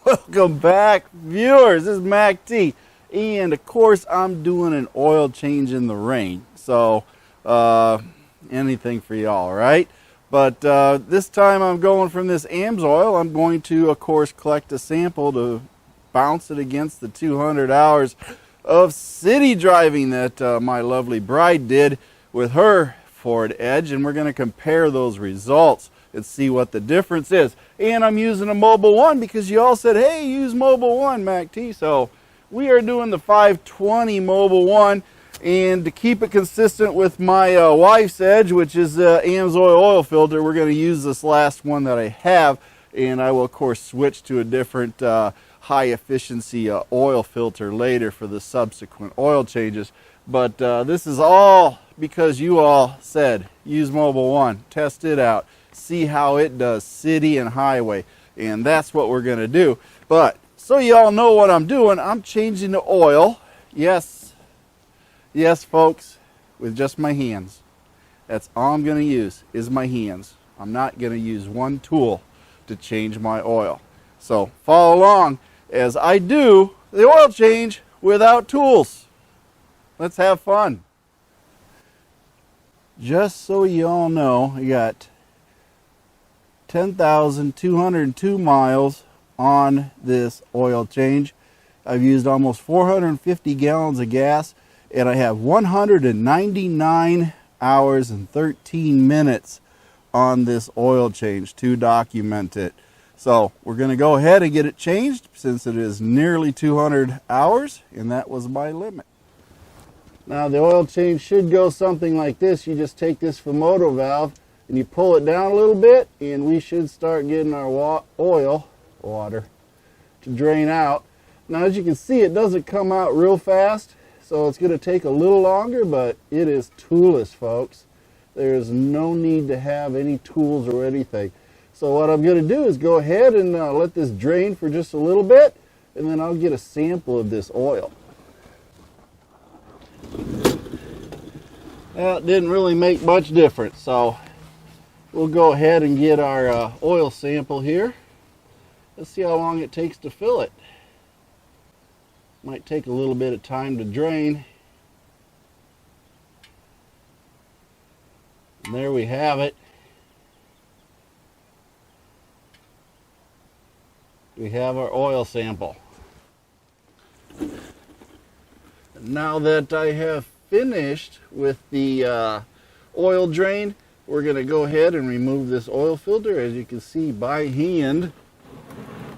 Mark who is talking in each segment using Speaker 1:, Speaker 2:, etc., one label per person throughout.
Speaker 1: Welcome back, viewers. This is Mac T, and of course I'm doing an oil change in the rain, so anything for y'all, right? But this time I'm going from this AMSOIL. I'm going to, of course, collect a sample to bounce it against the 200 hours of city driving that my lovely bride did with her Ford Edge, and we're going to compare those results and see what the difference is. And I'm using a Mobile One because you all said, hey, use Mobile One, Mac T. So we are doing the 520 Mobile One, and to keep it consistent with my wife's Edge, which is the AMSOIL oil filter, we're going to use this last one that I have, and I will of course switch to a different high efficiency oil filter later for the subsequent oil changes. But this is all because you all said use Mobile One, test it out, see how it does city and highway, and that's what we're going to do. But so you all know what I'm doing, I'm changing the oil. Yes, folks, with just my hands. That's all I'm going to use is my hands. I'm not going to use one tool to change my oil. So follow along as I do the oil change without tools. Let's have fun. Just so you all know, I got 10,202 miles on this oil change. I've used almost 450 gallons of gas, and I have 199 hours and 13 minutes on this oil change to document it. So we're going to go ahead and get it changed since it is nearly 200 hours, and that was my limit. Now the oil change should go something like this. You just take this Fumoto valve and you pull it down a little bit, and we should start getting our water to drain out. Now as you can see, it doesn't come out real fast, so it's going to take a little longer, but it is toolless, folks. There is no need to have any tools or anything. So what I'm going to do is go ahead and let this drain for just a little bit, and then I'll get a sample of this oil. Well, it didn't really make much difference, so we'll go ahead and get our oil sample here. Let's see how long it takes to fill it. Might take a little bit of time to drain. And there we have it. We have our oil sample. Now that I have finished with the oil drain, we're going to go ahead and remove this oil filter, as you can see, by hand.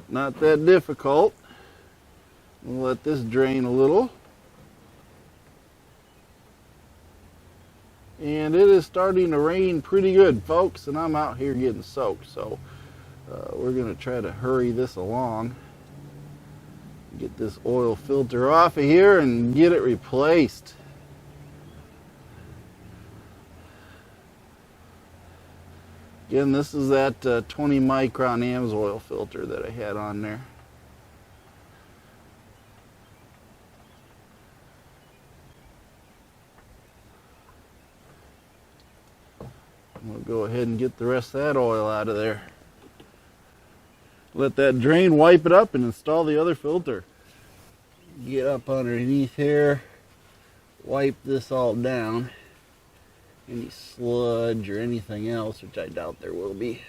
Speaker 1: Not that difficult. We'll let this drain a little. And it is starting to rain pretty good, folks, and I'm out here getting soaked, so we're going to try to hurry this along. Get this oil filter off of here and get it replaced. Again, this is that 20 micron AMSOIL filter that I had on there. We'll go ahead and get the rest of that oil out of there. Let that drain, wipe it up, and install the other filter. Get up underneath here, wipe this all down. Any sludge or anything else, which I doubt there will be.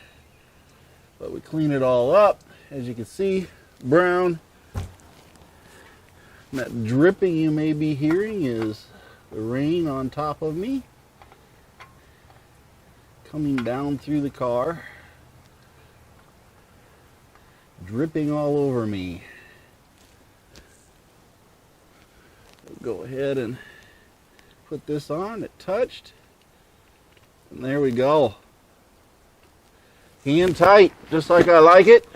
Speaker 1: But we clean it all up. As you can see, brown. And that dripping you may be hearing is the rain on top of me, coming down through the car, dripping all over me. We'll go ahead and put this on. It touched. And there we go. Hand tight, just like I like it.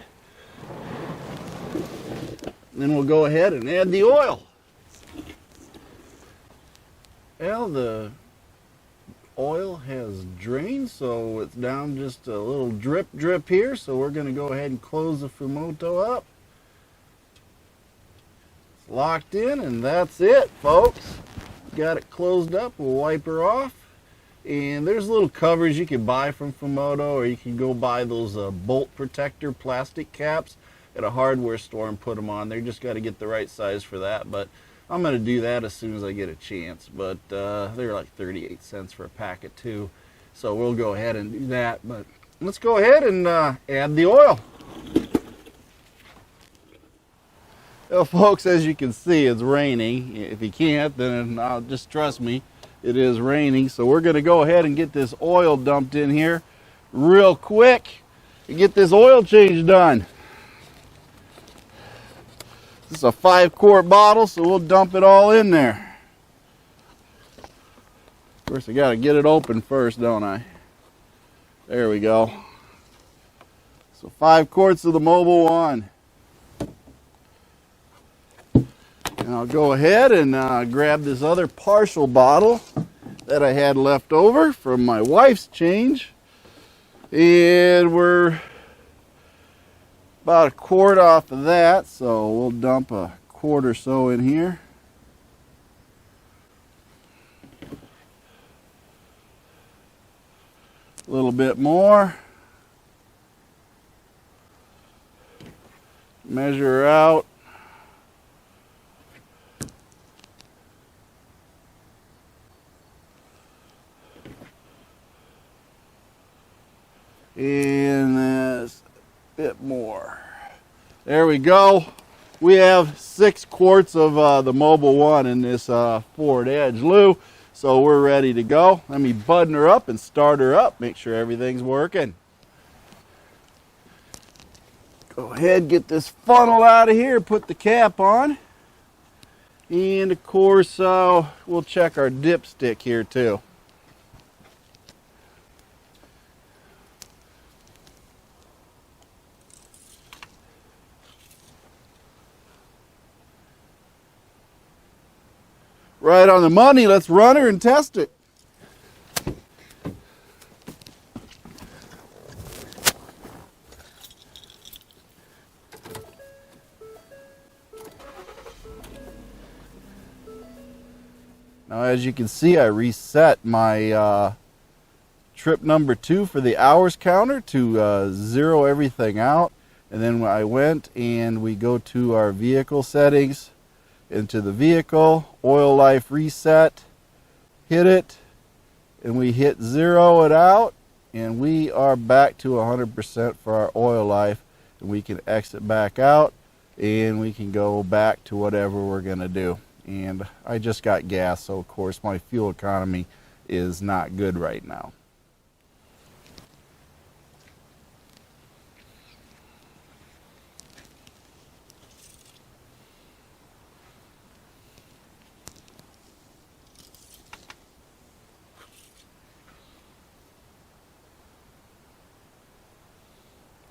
Speaker 1: And then we'll go ahead and add the oil. Well, the oil has drained, so it's down just a little drip here. So we're going to go ahead and close the Fumoto up. It's locked in, and that's it, folks. Got it closed up. We'll wipe her off. And there's little covers you can buy from Fumoto, or you can go buy those bolt protector plastic caps at a hardware store and put them on. They just got to get the right size for that, but I'm going to do that as soon as I get a chance. But they're like 38 cents for a packet too, so we'll go ahead and do that. But let's go ahead and add the oil. Well, folks, as you can see, it's raining. If you can't, then just trust me, it is raining. So we're going to go ahead and get this oil dumped in here real quick and get this oil change done. This is a 5-quart bottle, so we'll dump it all in there. Of course, I got to get it open first, don't I? There we go. So 5 quarts of the Mobil 1. And I'll go ahead and grab this other partial bottle that I had left over from my wife's change. And we're about a quart off of that, so we'll dump a quart or so in here. A little bit more. Measure out. And there's a bit more. There we go. We have 6 quarts of the Mobil 1 in this Ford Edge Lou, so we're ready to go. Let me button her up and start her up, make sure everything's working. Go ahead, get this funnel out of here, put the cap on, and of course we'll check our dipstick here too. Right on the money. Let's run her and test it. Now, as you can see, I reset my trip number 2 for the hours counter to zero everything out. And then I went and we go to our vehicle settings, into the vehicle, oil life reset, hit it, and we hit 0 it out, and we are back to 100% for our oil life, and we can exit back out, and we can go back to whatever we're going to do. And I just got gas, so of course my fuel economy is not good right now.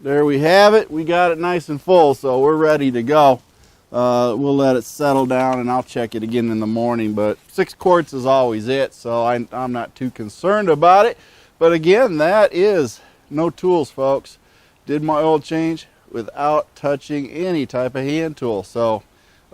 Speaker 1: There we have it. We got it nice and full, so we're ready to go. We'll let it settle down, and I'll check it again in the morning. But 6 quarts is always it, so I'm not too concerned about it. But again, that is no tools, folks. Did my oil change without touching any type of hand tool. So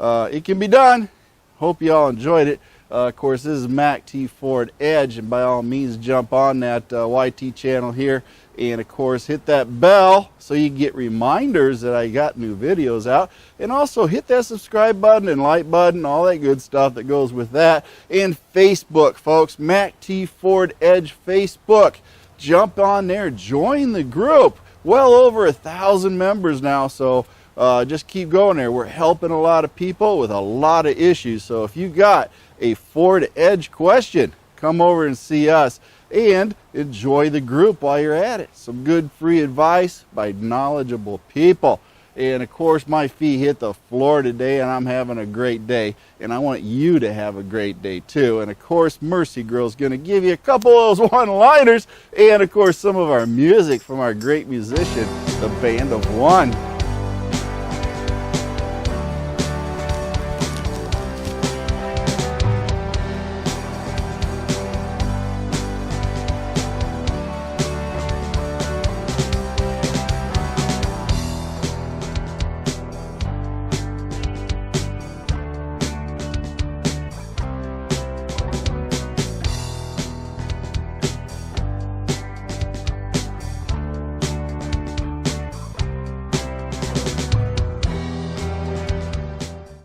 Speaker 1: it can be done. Hope you all enjoyed it. Of course, this is MACTFORDEDGE, and by all means, jump on that YT channel here. And of course, hit that bell so you get reminders that I got new videos out. And also hit that subscribe button and like button, all that good stuff that goes with that. And Facebook, folks, MACTFORDEDGE Facebook. Jump on there, join the group. Well over 1,000 members now, so just keep going there. We're helping a lot of people with a lot of issues. So if you got a Ford Edge question, come over and see us. And enjoy the group while you're at it. Some good free advice by knowledgeable people. And of course, my feet hit the floor today, and I'm having a great day. And I want you to have a great day too. And of course, Mercy Girl's going to give you a couple of those one-liners. And of course, some of our music from our great musician, the Band of One.